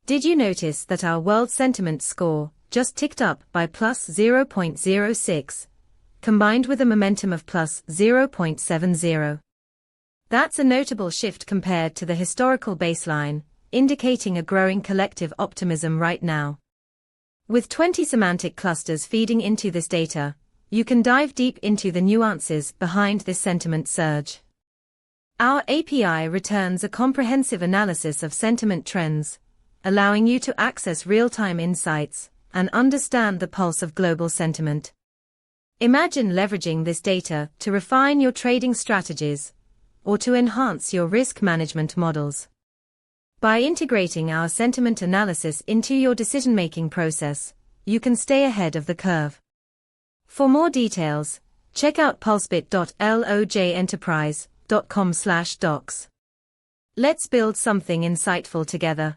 Did you notice that our world sentiment score just ticked up by plus 0.06, combined with a momentum of plus 0.70? That's a notable shift compared to the historical baseline, indicating a growing collective optimism right now. With 20 semantic clusters feeding into this data, you can dive deep into the nuances behind this sentiment surge. Our API returns a comprehensive analysis of sentiment trends, allowing you to access real-time insights and understand the pulse of global sentiment. Imagine leveraging this data to refine your trading strategies or to enhance your risk management models. By integrating our sentiment analysis into your decision-making process, you can stay ahead of the curve. For more details, check out pulsebit.lojenterprise.com/docs. Let's build something insightful together.